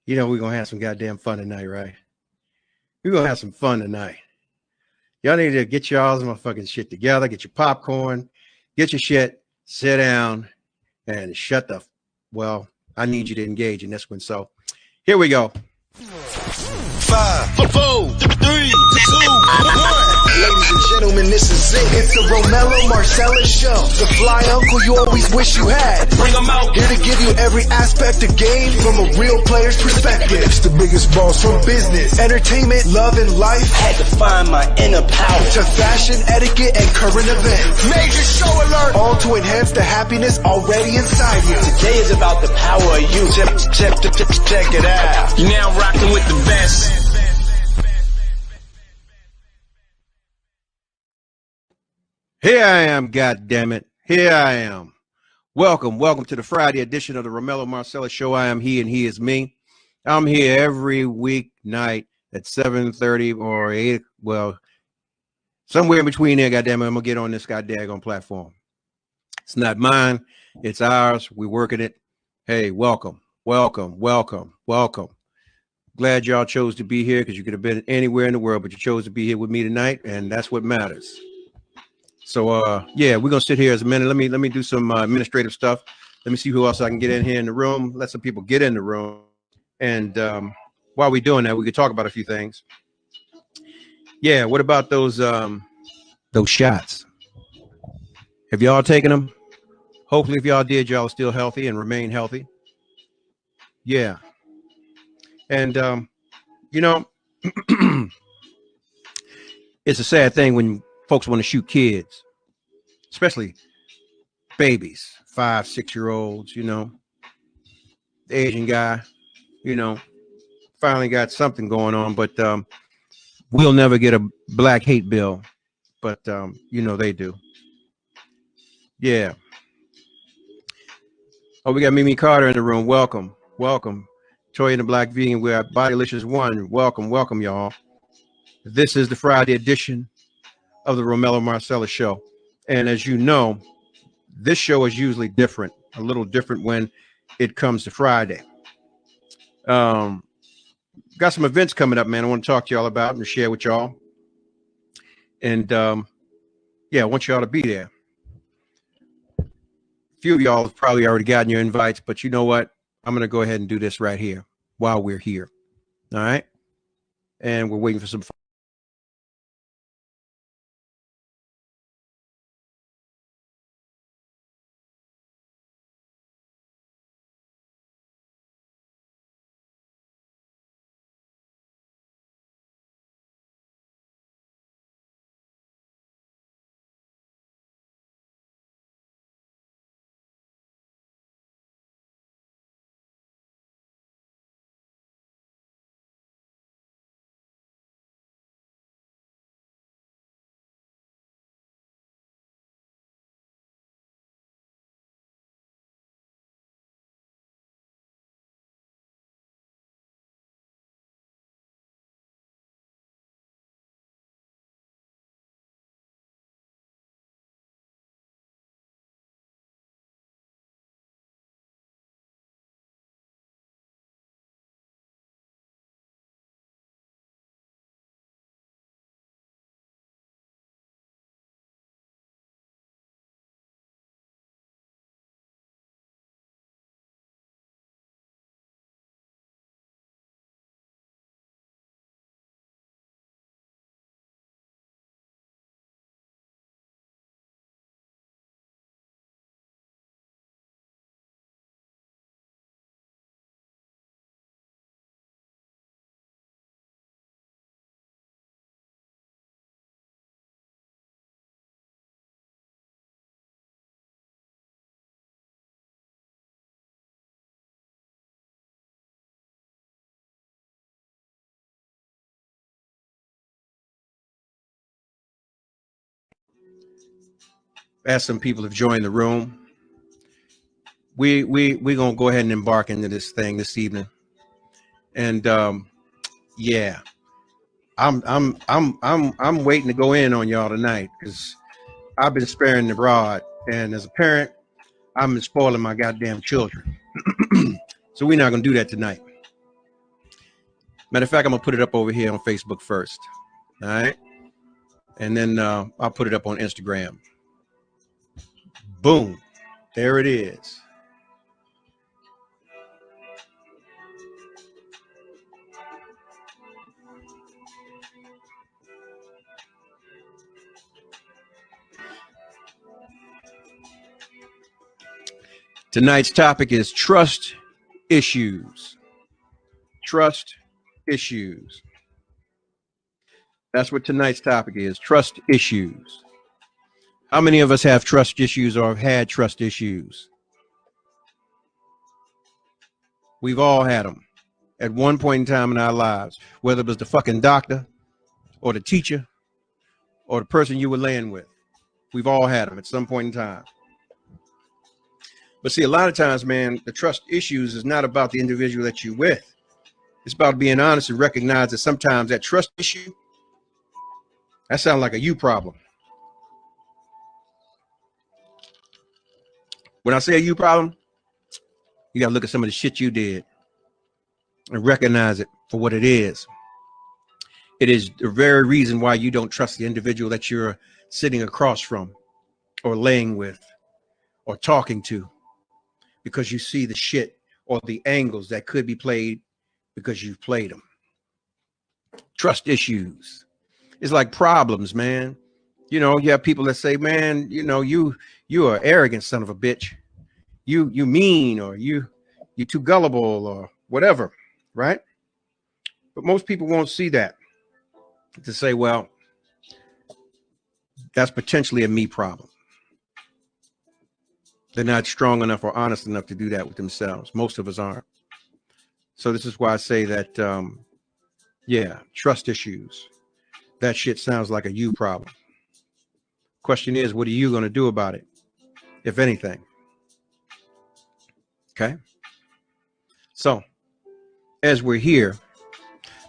You know we're gonna have some goddamn fun tonight, right? We're gonna have some fun tonight. Y'all need to get y'all's motherfucking shit together, get your popcorn, get your shit, sit down, and shut the well, I need you to engage in this one. So here we go. 5, 4, 3, 2, 1. Ladies and gentlemen, this is it. It's the Romello Marcellus Show. The fly uncle you always wish you had. Bring them out. Here to give you every aspect of game from a real player's perspective. It's the biggest boss from business, entertainment, love, and life. Had to find my inner power. To fashion, etiquette, and current events. Major show alert. All to enhance the happiness already inside you. Today is about the power of you. Check it out. You're now rocking with the best. Here I am, goddammit. Here I am. Welcome to the Friday edition of the Romello Marcellus Show. I am he and he is me. I'm here every weeknight at 7:30 or 8, well, somewhere in between there, goddammit, I'm gonna get on this goddamn platform. It's not mine, it's ours. We're working it. Hey, welcome. Glad y'all chose to be here because you could have been anywhere in the world, but you chose to be here with me tonight, and that's what matters. So yeah, we're gonna sit here as a minute. Let me do some administrative stuff. Let me see who else I can get in here in the room. Let some people get in the room, and while we're doing that, we could talk about a few things. Yeah, what about those shots? Have y'all taken them? Hopefully, if y'all did, y'all are still healthy and remain healthy. Yeah, and you know, it's a sad thing when folks want to shoot kids, especially babies, 5, 6-year-olds, you know, the Asian guy, you know, finally got something going on, but we'll never get a black hate bill, but you know, they do. Yeah. Oh, we got Mimi Carter in the room. Welcome. Toy and the Black Vegan. We're at Bodylicious One. Welcome, y'all. This is the Friday edition of the Romello Marcellus Show. And as you know, this show is usually a little different when it comes to Friday. Got some events coming up, man. I want to talk to y'all about and share with y'all. And yeah, I want y'all to be there. A few of y'all have probably already gotten your invites, but you know what? I'm going to go ahead and do this right here while we're here. All right. And we're waiting for some as some people have joined the room. We're gonna go ahead and embark into this thing this evening, and yeah, I'm waiting to go in on y'all tonight because I've been sparing the rod, and as a parent, I've been spoiling my goddamn children. So we're not gonna do that tonight. Matter of fact, I'm gonna put it up over here on Facebook first. All right. And then I'll put it up on Instagram. Boom. There it is. Tonight's topic is trust issues. Trust issues. That's what tonight's topic is, trust issues. How many of us have trust issues or have had trust issues? We've all had them at one point in time in our lives, whether it was the fucking doctor or the teacher or the person you were laying with. We've all had them at some point in time. But see, a lot of times, man, the trust issues is not about the individual that you're with. It's about being honest and recognize that sometimes that trust issue, that sounds like a you problem. When I say a you problem, you got to look at some of the shit you did and recognize it for what it is. It is the very reason why you don't trust the individual that you're sitting across from or laying with or talking to, because you see the shit or the angles that could be played because you've played them. Trust issues. It's like problems, man. You know, you have people that say, man, you know, you are arrogant son of a bitch. You mean, or you too gullible or whatever, right? But most people won't see that to say, well, that's potentially a me problem. They're not strong enough or honest enough to do that with themselves. Most of us aren't. So this is why I say that, yeah, trust issues. That shit sounds like a you problem. Question is, what are you going to do about it, if anything? Okay. So as we're here,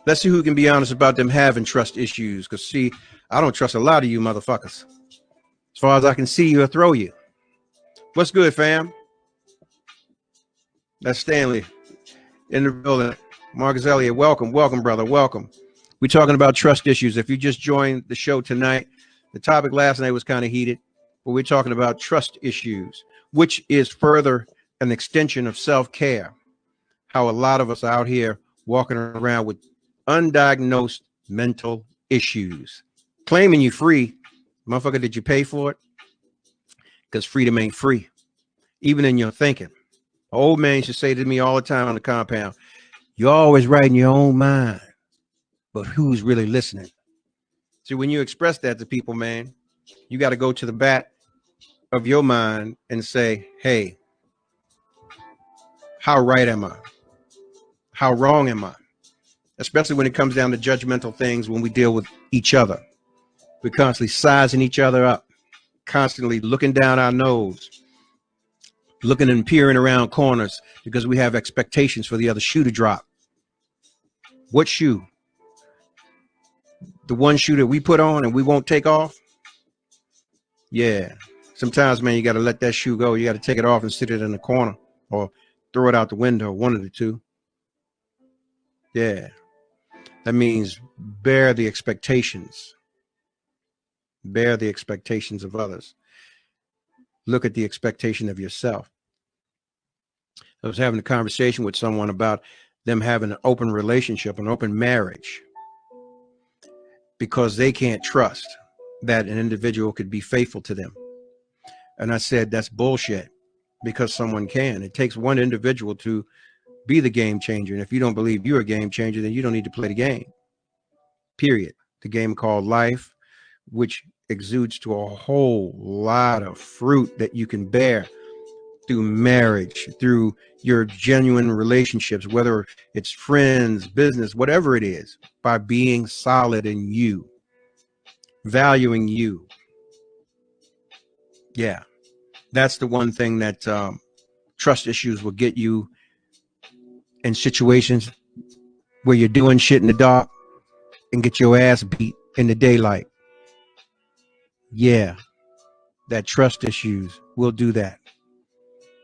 let's see who can be honest about them having trust issues. Because, see, I don't trust a lot of you motherfuckers. As far as I can see, you'll throw you. What's good, fam? That's Stanley in the building. Marcus Elliott, welcome, brother, welcome. We're talking about trust issues. If you just joined the show tonight, the topic last night was kind of heated, but we're talking about trust issues, which is further an extension of self-care. How a lot of us are out here walking around with undiagnosed mental issues, claiming you free. Motherfucker, did you pay for it? Because freedom ain't free, even in your thinking. An old man used to say to me all the time on the compound, you're always right in your own mind, but who's really listening? See, when you express that to people, man, you got to go to the bat of your mind and say, hey, how right am I? How wrong am I? Especially when it comes down to judgmental things when we deal with each other. We're constantly sizing each other up, constantly looking down our nose, looking and peering around corners because we have expectations for the other shoe to drop. What shoe? The one shoe that we put on and we won't take off? Yeah. Sometimes, man, you got to let that shoe go. You got to take it off and sit it in the corner or throw it out the window, one of the two. Yeah. That means bear the expectations. Bear the expectations of others. Look at the expectation of yourself. I was having a conversation with someone about them having an open relationship, an open marriage, because they can't trust that an individual could be faithful to them. And I said, that's bullshit, because someone can. It takes one individual to be the game changer. And if you don't believe you're a game changer, then you don't need to play the game. Period. The game called life, which exudes to a whole lot of fruit that you can bear through marriage, through your genuine relationships, whether it's friends, business, whatever it is, by being solid in you, valuing you. Yeah, that's the one thing that trust issues will get you in situations where you're doing shit in the dark and get your ass beat in the daylight. Yeah, that trust issues will do that.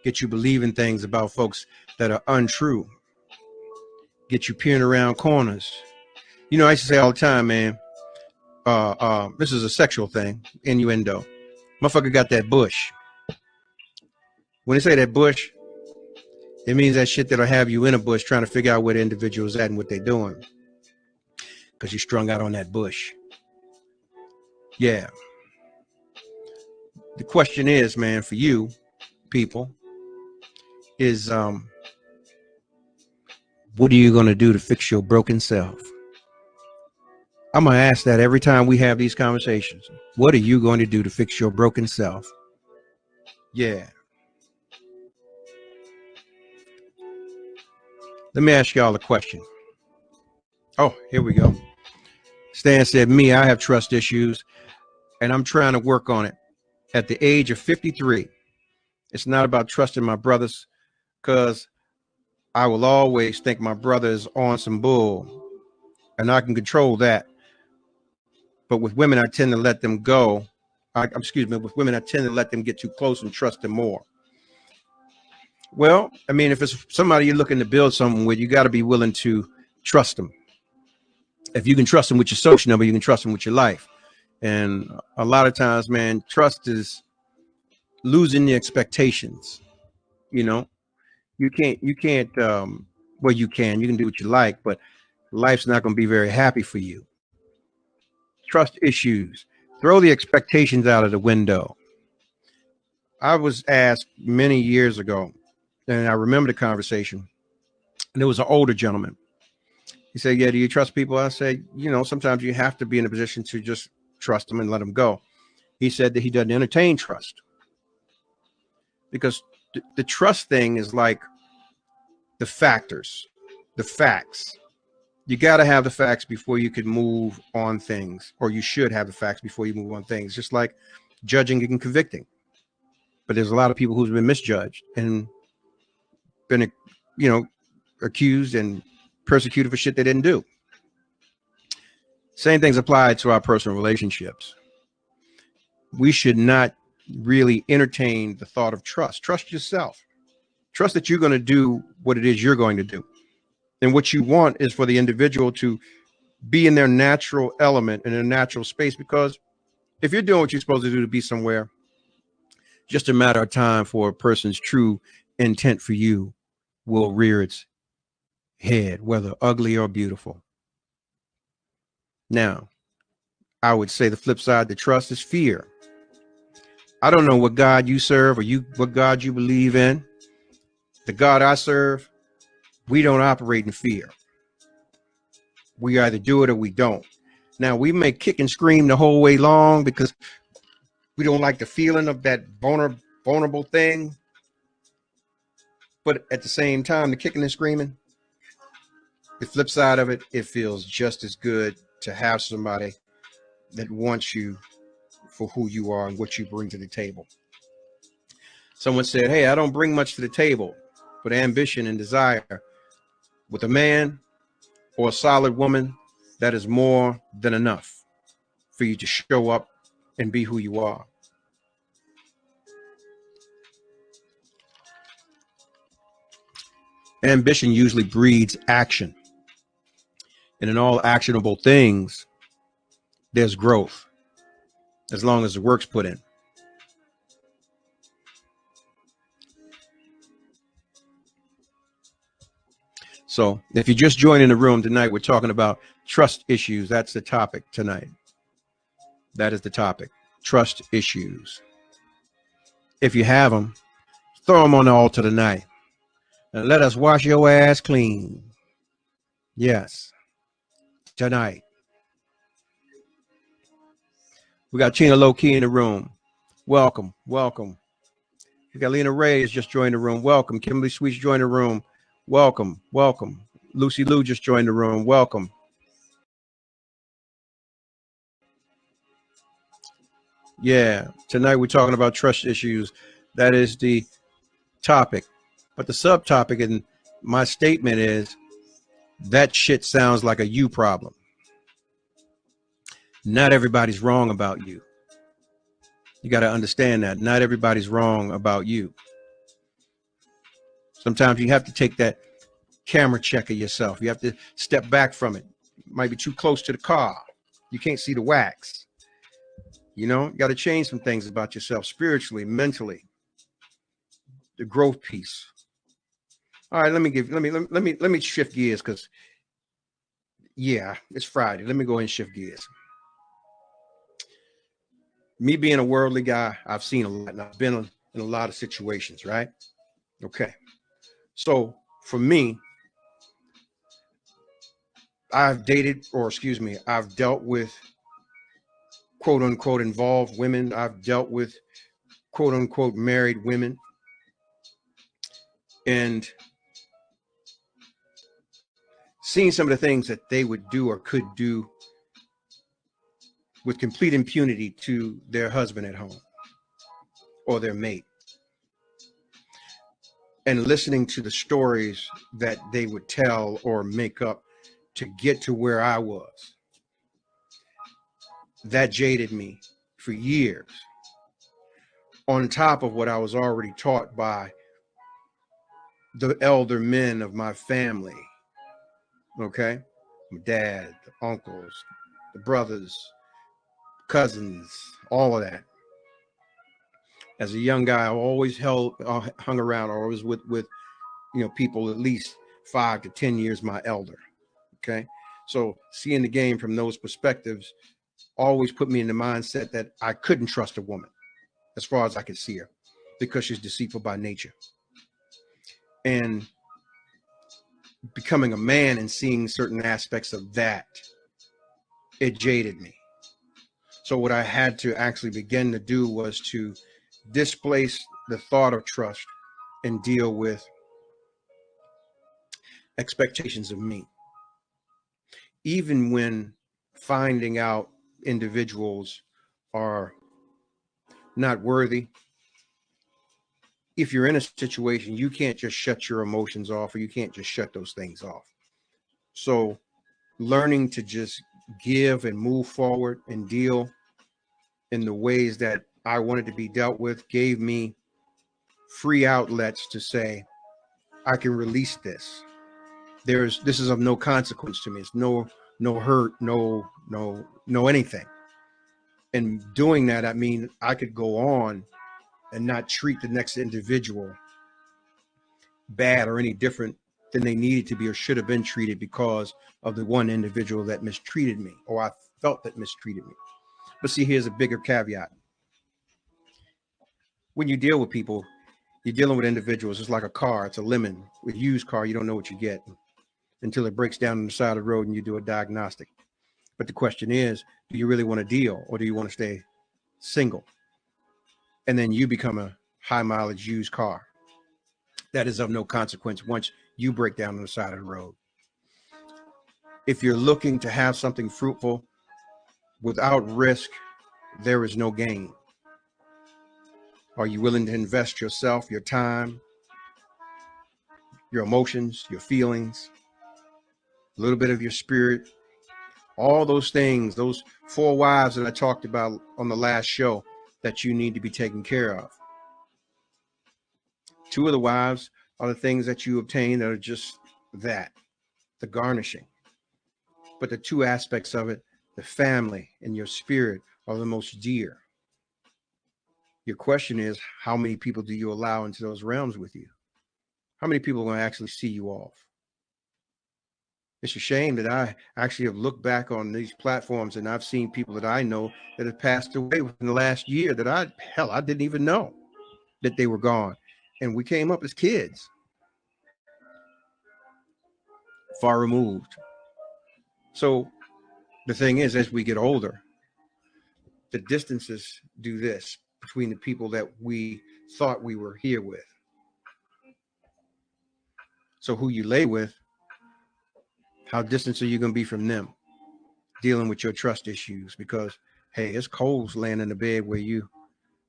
Get you believing things about folks that are untrue. get you peering around corners. You know, I used to say all the time, man, this is a sexual thing, innuendo. Motherfucker got that bush. When they say that bush, it means that shit that'll have you in a bush trying to figure out where the individual's at and what they're doing. Because you're strung out on that bush. Yeah. The question is, man, for you people, is what are you going to do to fix your broken self? I'm going to ask that every time we have these conversations. What are you going to do to fix your broken self? Yeah. Let me ask y'all a question. Oh, here we go. Stan said, me, I have trust issues, and I'm trying to work on it. At the age of 53, it's not about trusting my brothers, because I will always think my brother is on some bull, and I can control that. But with women, I tend to let them go. With women, I tend to let them get too close and trust them more. Well, I mean, if it's somebody you're looking to build something with, you got to be willing to trust them. If you can trust them with your social number, you can trust them with your life. And a lot of times, man, trust is losing the expectations. You know, you can't, well, you can do what you like, but life's not going to be very happy for you. Trust issues. Throw the expectations out of the window. I was asked many years ago, and I remember the conversation, and there was an older gentleman. He said, yeah, do you trust people? I said, you know, sometimes you have to be in a position to just trust them and let them go. He said that he doesn't entertain trust, because the trust thing is like the factors, the facts. You got to have the facts before you can move on things, or you should have the facts before you move on things, just like judging and convicting. But there's a lot of people who've been misjudged and been, you know, accused and persecuted for shit they didn't do. Same things apply to our personal relationships. We should not really entertain the thought of trust. Trust yourself. Trust that you're going to do what it is you're going to do. And what you want is for the individual to be in their natural element, in their natural space, because if you're doing what you're supposed to do to be somewhere, just a matter of time for a person's true intent for you will rear its head, whether ugly or beautiful. Now, I would say the flip side to trust is fear. I don't know what God you serve or what God you believe in. The God I serve, we don't operate in fear. We either do it or we don't. Now, we may kick and scream the whole way long because we don't like the feeling of that vulnerable thing. But at the same time, the kicking and screaming, the flip side of it, it feels just as good to have somebody that wants you for who you are and what you bring to the table. Someone said, hey, I don't bring much to the table, but ambition and desire. With a man or a solid woman, that is more than enough for you to show up and be who you are. Ambition usually breeds action. And in all actionable things, there's growth, as long as the work's put in. So if you're just joining the room tonight, we're talking about trust issues. That's the topic tonight. That is the topic. Trust issues. If you have them, throw them on the altar tonight. And let us wash your ass clean. Yes. Tonight. We got Tina Low Key in the room. Welcome. Welcome. We got Lena Ray has just joined the room. Welcome. Kimberly Sweets joined the room. Welcome. Welcome. Lucy Lou just joined the room. Welcome. Yeah. Tonight we're talking about trust issues. That is the topic. But the subtopic in my statement is that shit sounds like a you problem. Not everybody's wrong about you. You got to understand that. Not everybody's wrong about you. Sometimes you have to take that camera check of yourself. You have to step back from it. Might be too close to the car. You can't see the wax. You know, you got to change some things about yourself spiritually, mentally. The growth piece. All right, let me shift gears because yeah, it's Friday. Let me go ahead and shift gears. Me being a worldly guy, I've seen a lot and I've been in a lot of situations, right? Okay. So for me, I've dealt with quote unquote involved women. I've dealt with quote unquote married women. And seeing some of the things that they would do or could do with complete impunity to their husband at home or their mate. And listening to the stories that they would tell or make up to get to where I was. That jaded me for years. On top of what I was already taught by the elder men of my family. Okay? My dad, the uncles, the brothers, cousins, all of that. As a young guy, I always hung around, or was with people at least 5 to 10 years my elder. Okay, so seeing the game from those perspectives always put me in the mindset that I couldn't trust a woman, as far as I could see her, because she's deceitful by nature. And becoming a man and seeing certain aspects of that, it jaded me. So what I had to actually begin to do was to displace the thought of trust and deal with expectations of me. Even when finding out individuals are not worthy, if you're in a situation, you can't just shut your emotions off, or you can't just shut those things off. So learning to just give and move forward and deal in the ways that I wanted to be dealt with gave me free outlets to say, I can release this. This is of no consequence to me. It's no hurt, no anything. And doing that, I mean, I could go on and not treat the next individual bad or any different than they needed to be or should have been treated because of the one individual that mistreated me, or I felt that mistreated me. But see, here's a bigger caveat. When you deal with people, you're dealing with individuals. It's like a car. It's a lemon. With a used car, you don't know what you get until it breaks down on the side of the road and you do a diagnostic. But the question is, do you really want to deal, or do you want to stay single? And then you become a high mileage used car that is of no consequence once you break down on the side of the road. If you're looking to have something fruitful without risk, there is no gain. Are you willing to invest yourself, your time, your emotions, your feelings, a little bit of your spirit, all those things, those 4 wives that I talked about on the last show that you need to be taken care of? 2 of the wives are the things that you obtain that are just that, the garnishing. But the 2 aspects of it, the family and your spirit, are the most dear. Your question is, how many people do you allow into those realms with you? How many people are going to actually see you off? It's a shame that I actually have looked back on these platforms and I've seen people that I know that have passed away within the last year that I didn't even know that they were gone. And we came up as kids, far removed. So the thing is, as we get older, the distances do this between the people that we thought we were here with. So who you lay with, how distant are you going to be from them, dealing with your trust issues? Because, hey, it's cold laying in the bed where you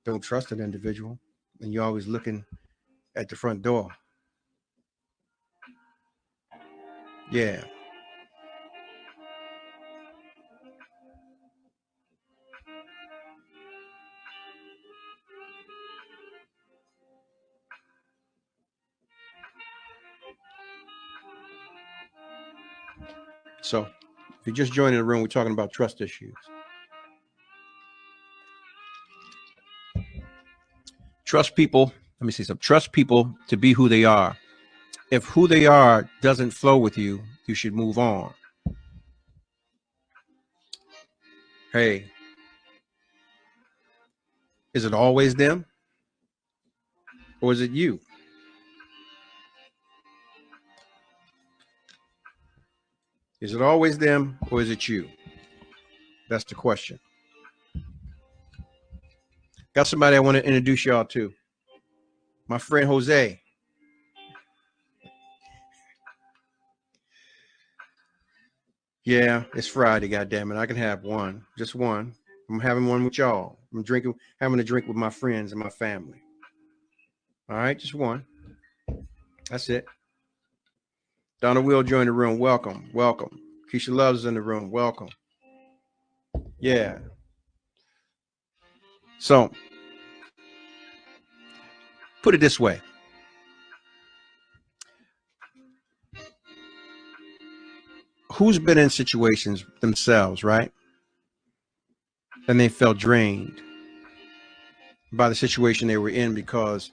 don't trust an individual and you're always looking at the front door. Yeah. So if you're just joining the room, we're talking about trust issues. Trust people. Let me see something. Trust people to be who they are. If who they are doesn't flow with you, you should move on. Hey, is it always them? Or is it you? Is it always them or is it you? That's the question. Got somebody I want to introduce y'all to. My friend Jose. Yeah, it's Friday, goddammit. I can have one, just one. I'm having one with y'all. I'm having a drink with my friends and my family. All right, just one. That's it. Donna Will joined the room. Welcome, welcome. Keisha Loves is in the room. Welcome. Yeah. So, put it this way. Who's been in situations themselves, right? And they felt drained by the situation they were in because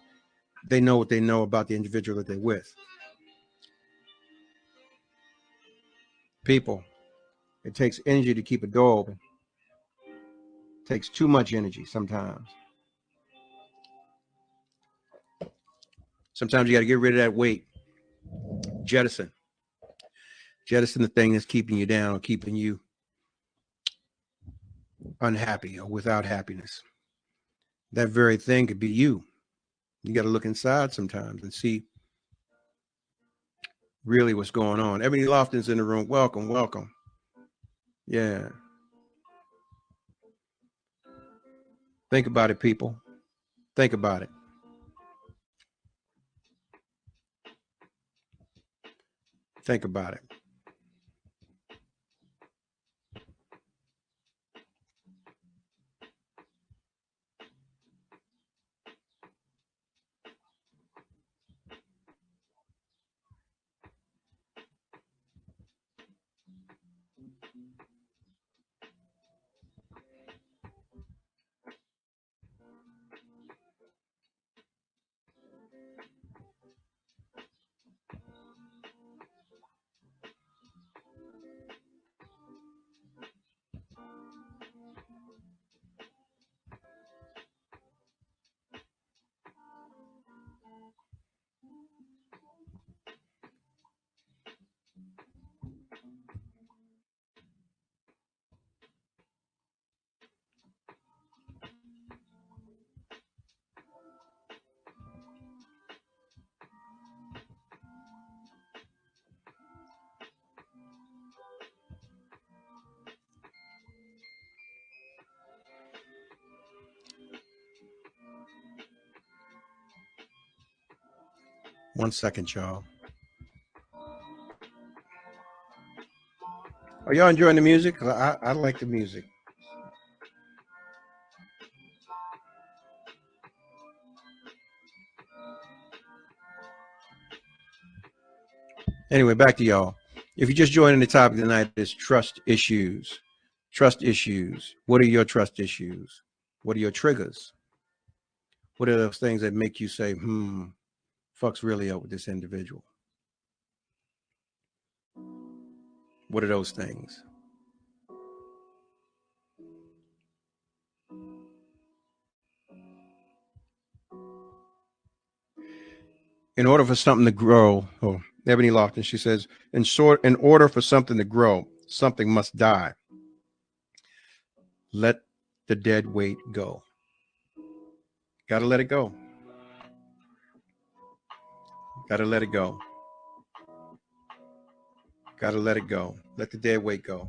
they know what they know about the individual that they're with. People, it takes energy to keep a door open. It takes too much energy sometimes. Sometimes you got to get rid of that weight. Jettison the thing that's keeping you down or keeping you unhappy or without happiness. That very thing could be you. You got to look inside sometimes and see really what's going on. Ebony Lofton's in the room. Welcome, welcome. Yeah. Think about it, people. Think about it. Think about it. One second, y'all. Are y'all enjoying the music? I like the music. Anyway, back to y'all. If you're just joining the topic tonight, is trust issues. Trust issues. What are your trust issues? What are your triggers? What are those things that make you say, fuck's really up with this individual? What are those things? In order for something to grow, Ebony Lofton, she says, in order for something to grow, something must die. Let the dead weight go. Got to let it go. Got to let it go. Got to let it go. Let the dead weight go.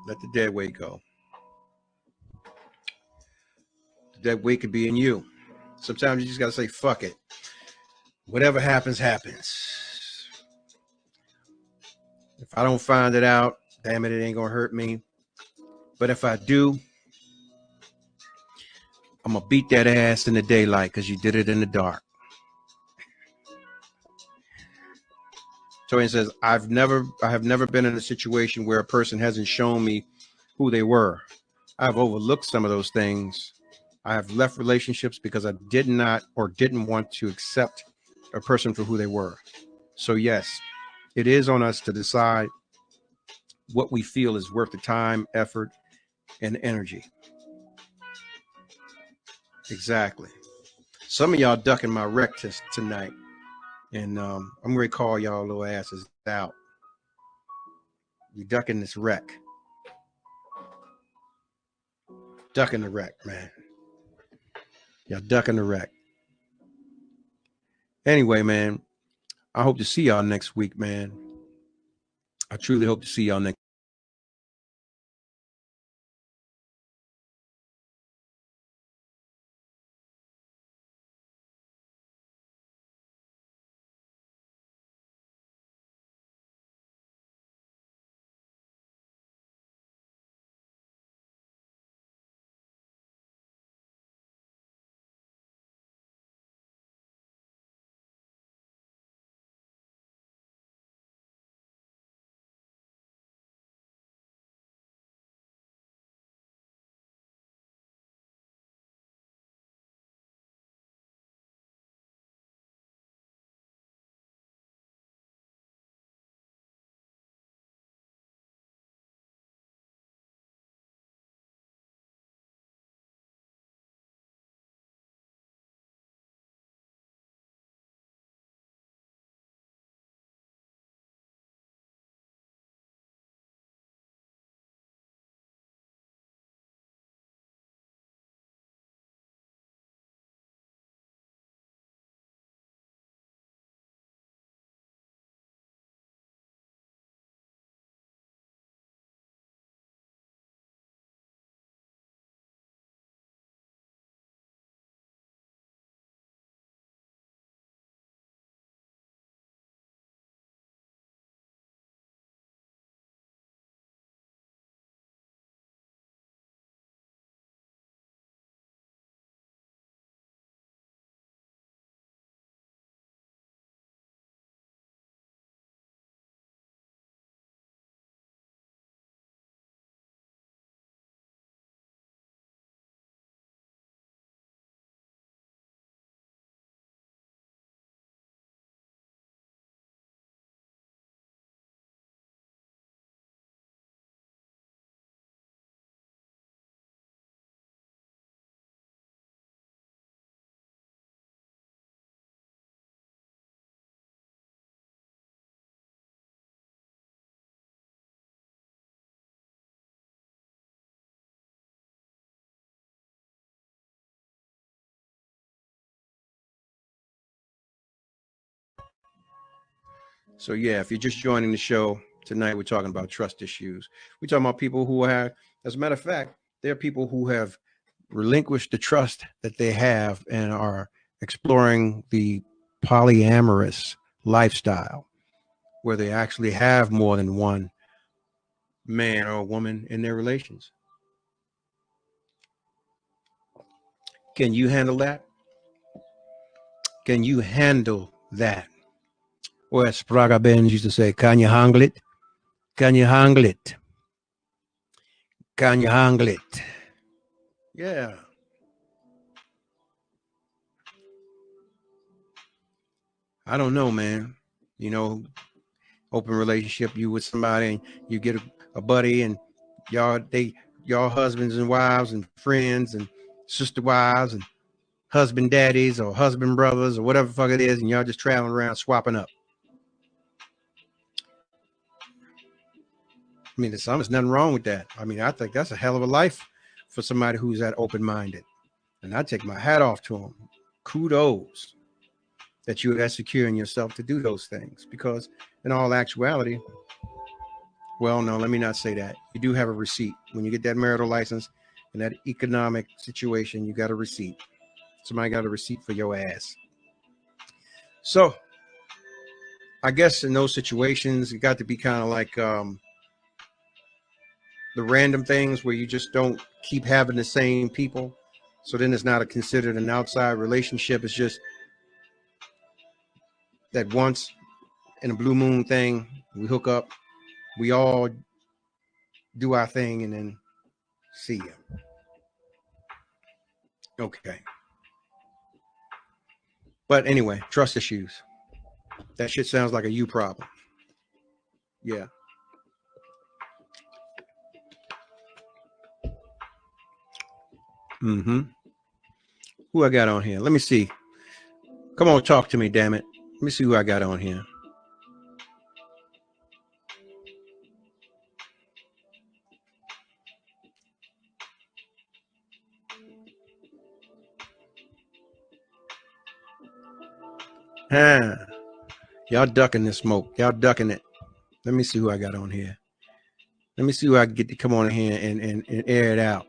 Let the dead weight go. The dead weight could be in you. Sometimes you just got to say, fuck it. Whatever happens, happens. If I don't find it out, damn it, it ain't going to hurt me. But if I do, I'm gonna beat that ass in the daylight because you did it in the dark. Torian says, I have never been in a situation where a person hasn't shown me who they were. I've overlooked some of those things. I have left relationships because I did not or didn't want to accept a person for who they were. So yes, it is on us to decide what we feel is worth the time, effort, and energy. Exactly. Some of y'all ducking my rec test tonight. And I'm going to call y'all little asses out. You ducking this wreck. Ducking the wreck, man. Y'all ducking the wreck. Anyway, man, I hope to see y'all next week, man. I truly hope to see y'all next So yeah, if you're just joining the show tonight, we're talking about trust issues. We're talking about people who have, as a matter of fact, there are people who have relinquished the trust that they have and are exploring the polyamorous lifestyle where they actually have more than one man or woman in their relations. Can you handle that? Can you handle that? Or as Spraga Benz used to say, can you handle it? Can you handle it? Can you handle it? Yeah. I don't know, man. You know, open relationship, you with somebody and you get a buddy and y'all husbands and wives and friends and sister wives and husband daddies or husband brothers or whatever the fuck it is, and y'all just traveling around swapping up. I mean, there's nothing wrong with that. I mean, I think that's a hell of a life for somebody who's that open-minded. And I take my hat off to them. Kudos that you're that secure in yourself to do those things. Because in all actuality, well, no, let me not say that. You do have a receipt. When you get that marital license and that economic situation, you got a receipt. Somebody got a receipt for your ass. So I guess in those situations, it got to be kind of like the random things where you just don't keep having the same people. So then it's not considered an outside relationship. It's just that once in a blue moon thing, we hook up, we all do our thing, and then see you. Okay. But anyway, trust issues. That shit sounds like a you problem. Yeah. Mm-hmm. Who I got on here? Let me see. Come on, talk to me, damn it. Let me see who I got on here. Y'all ducking the smoke. Y'all ducking it. Let me see who I got on here. Let me see who I can get to come on here and air it out.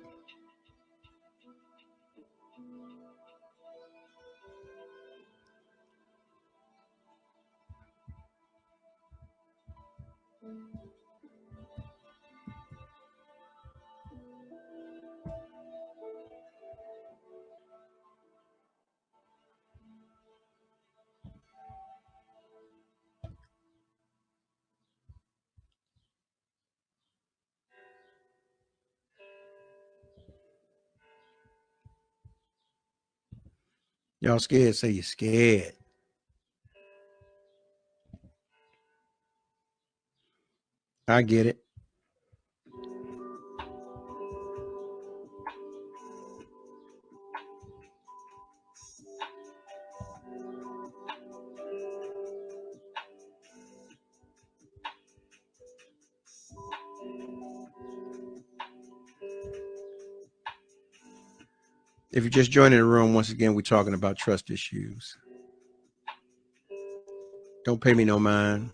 Y'all scared? Say you're scared. I get it. If you're just joining the room, once again, we're talking about trust issues. Don't pay me no mind.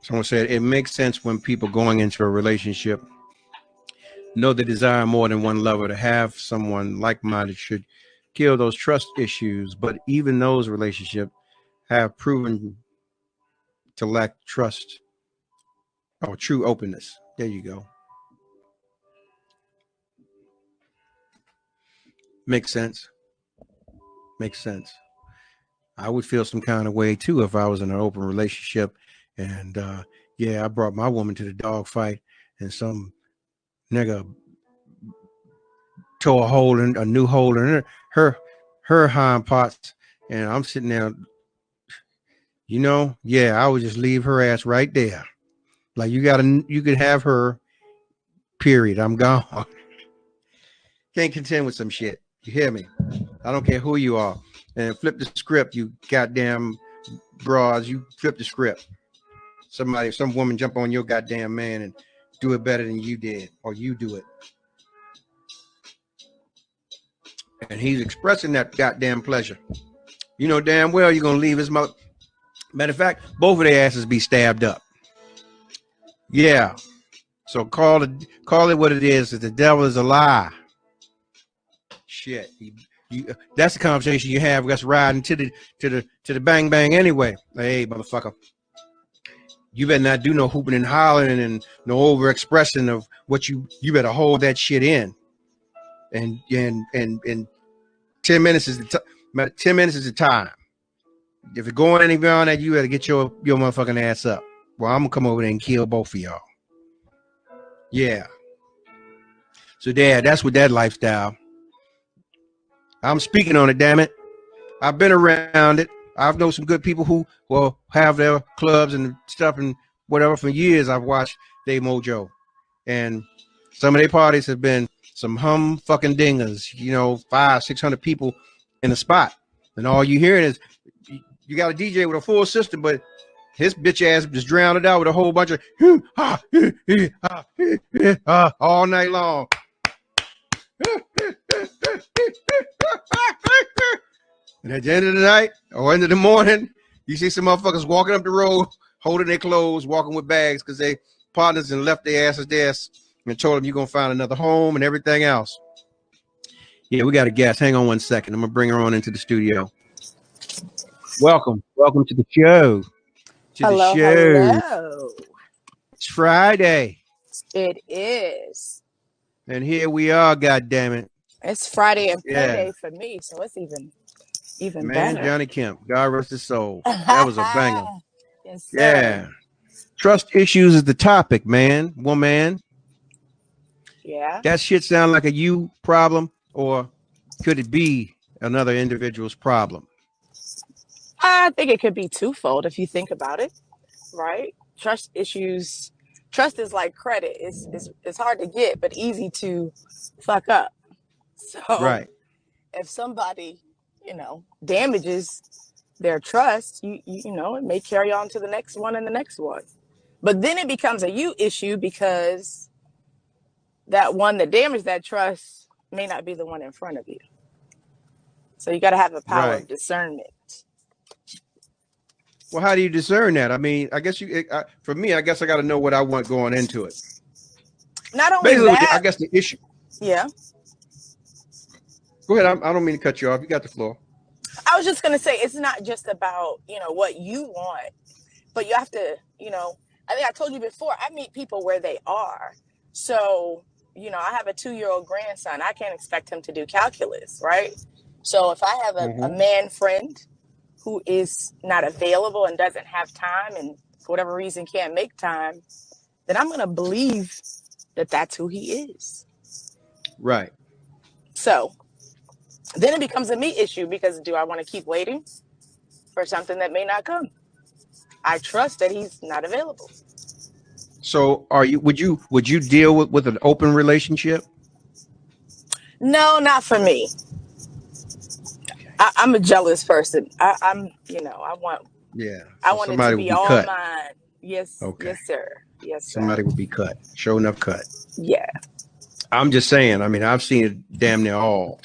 Someone said it makes sense when people going into a relationship know they desire more than one lover. To have someone like-minded should kill those trust issues. But even those relationships have proven to lack trust or true openness. There you go. Makes sense. Makes sense. I would feel some kind of way too if I was in an open relationship. And yeah, I brought my woman to the dog fight, and some nigga tore a new hole in her hind parts, and I'm sitting there, you know, yeah, I would just leave her ass right there. Like you could have her, period. I'm gone. Can't contend with some shit. You hear me? I don't care who you are. And flip the script, you goddamn bras. You flip the script. Some woman jump on your goddamn man and do it better than you did, or you do it. And he's expressing that goddamn pleasure. You know damn well you're gonna leave his mother. Matter of fact, both of their asses be stabbed up. Yeah. So call it what it is. That the devil is a lie. Shit. That's the conversation you have. That's riding to the bang bang anyway. Hey, motherfucker. You better not do no hooping and hollering and no over expressing of what you better hold that shit in. And 10 minutes is the time. If you're going any beyond that, you better get your motherfucking ass up. Well, I'm gonna come over there and kill both of y'all. Yeah. So Dad, that's what that lifestyle. I'm speaking on it, damn it. I've been around it. I've known some good people who will have their clubs and stuff and whatever for years. I've watched Dave Mojo, and some of their parties have been some fucking dingers, you know, 500-600 people in a spot, and all you hearing is you got a DJ with a full system, but His bitch ass just drowned it out with a whole bunch of all night long. And at the end of the night or end of the morning, you see some motherfuckers walking up the road, holding their clothes, walking with bags because they partners and left their asses there and told them you're going to find another home and everything else. Yeah, we got a guest. Hang on 1 second. I'm going to bring her on into the studio. Welcome to the show. Hello. It's Friday. It is. And here we are, goddammit. It's Friday and payday for me, so it's even Man, better. Johnny Kemp, God rest his soul. That was a banger. Yes, sir. Yeah. Trust issues is the topic, man. Woman. Yeah. That shit sound like a you problem, or could it be another individual's problem? I think it could be twofold if you think about it, right? Trust issues. Trust is like credit. It's hard to get, but easy to fuck up. So Right. if somebody, damages their trust, you know, it may carry on to the next one and the next one. But then it becomes a you issue because that one that damaged that trust may not be the one in front of you. So you got to have a power of discernment. Well, how do you discern that? I mean, I guess for me, I guess I got to know what I want going into it. Not only basically, that, I guess the issue. Yeah. Go ahead. I don't mean to cut you off. You got the floor. I was just going to say, it's not just about, what you want, but you have to, I think I told you before, I meet people where they are. So, I have a 2-year-old grandson. I can't expect him to do calculus, right? So if I have a man friend who is not available and doesn't have time and for whatever reason can't make time, then I'm going to believe that that's who he is. Right. So then it becomes a me issue because do I want to keep waiting for something that may not come? I trust that he's not available. So would you deal with an open relationship? No, not for me. I'm a jealous person. I want it to be all mine. Yes. Okay. Yes, sir. Yes, sir. Somebody would be cut. Sure enough cut. Yeah. I'm just saying, I mean, I've seen it damn near all.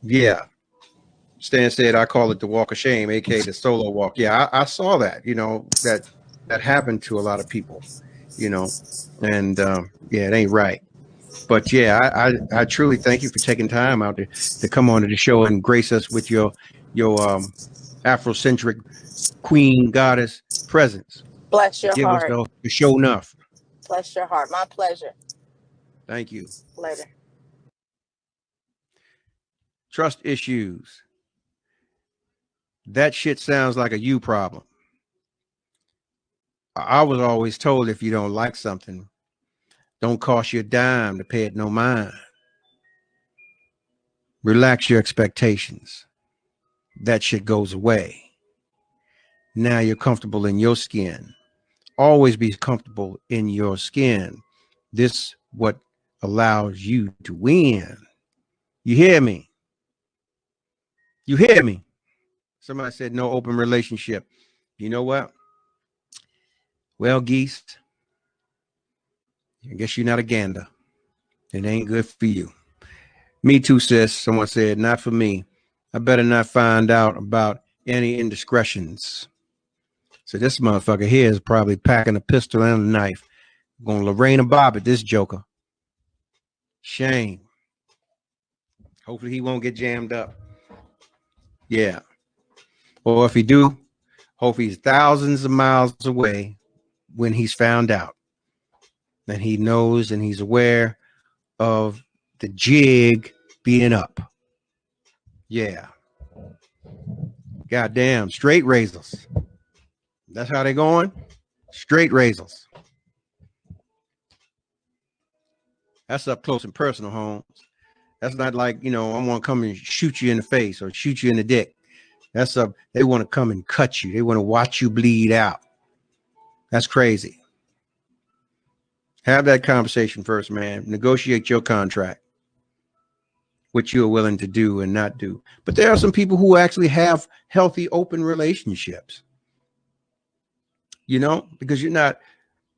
Yeah. Stan said, I call it the walk of shame, aka the solo walk. Yeah, I saw that, that happened to a lot of people, and yeah, it ain't right. But yeah, I truly thank you for taking time out to come on to the show and grace us with your Afrocentric queen goddess presence. Bless your heart. Give us the show enough. Bless your heart. My pleasure. Thank you. Later. Trust issues. That shit sounds like a you problem. I was always told if you don't like something, don't cost you a dime to pay it no mind. Relax your expectations. That shit goes away. Now you're comfortable in your skin. Always be comfortable in your skin. This what allows you to win. You hear me? You hear me? Somebody said no open relationship. You know what? Well, Geese, I guess you're not a gander. It ain't good for you. Me too, sis. Someone said, not for me. I better not find out about any indiscretions. So this motherfucker here is probably packing a pistol and a knife. Going to Lorraine and Bob at this joker. Shame. Hopefully he won't get jammed up. Yeah. Or if he do, hope he's thousands of miles away when he's found out. And he knows and he's aware of the jig being up. Yeah. Goddamn, straight razors. That's how they going? Straight razors. That's up close and personal, Holmes. That's not like, I want to come and shoot you in the face or shoot you in the dick. That's up. They want to come and cut you. They want to watch you bleed out. That's crazy. Have that conversation first, man. Negotiate your contract. What you're willing to do and not do. But there are some people who actually have healthy, open relationships. you know, because you're not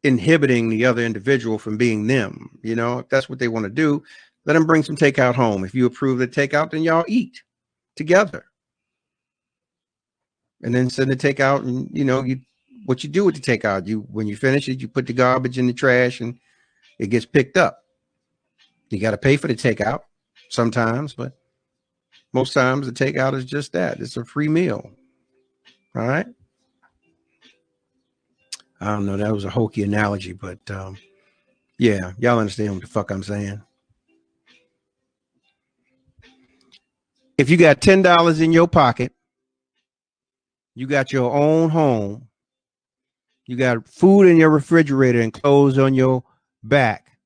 inhibiting the other individual from being them. You know, if that's what they want to do, let them bring some takeout home. If you approve the takeout, then y'all eat together. And then send the takeout, and you know, what you do with the takeout, when you finish it, you put the garbage in the trash and it gets picked up. You got to pay for the takeout sometimes, but most times the takeout is just that. It's a free meal. All right. I don't know. That was a hokey analogy, but yeah, y'all understand what the fuck I'm saying. If you got $10 in your pocket, you got your own home, you got food in your refrigerator and clothes on your back,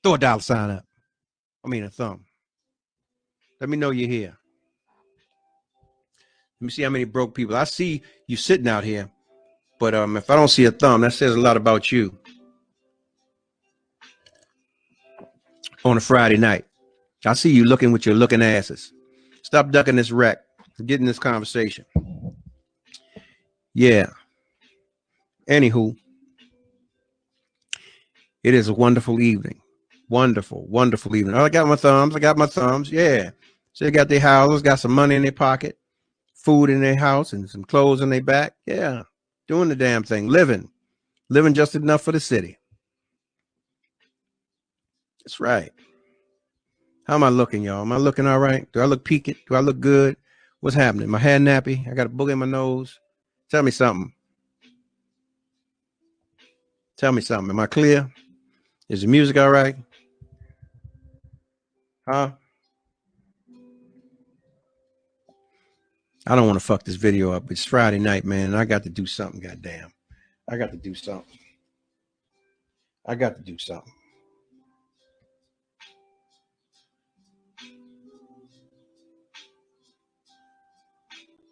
throw a dollar sign up. I mean a thumb. Let me know you're here. Let me see how many broke people. I see you sitting out here, but if I don't see a thumb, that says a lot about you. On a Friday night, I see you looking with your looking asses. Stop ducking this wreck. Get in this conversation. Yeah. Anywho, it is a wonderful evening. Wonderful, wonderful evening. Oh, I got my thumbs. Yeah. So they got their houses, got some money in their pocket, food in their house, and some clothes in their back. Yeah. Doing the damn thing. Living just enough for the city. That's right. How am I looking, y'all? Am I looking all right? Do I look peaked? Do I look good? What's happening? My hair nappy? I got a booger in my nose? Tell me something. Tell me something. Am I clear? Is the music all right? Huh? I don't want to fuck this video up. It's Friday night, man, and I got to do something, goddamn. I got to do something.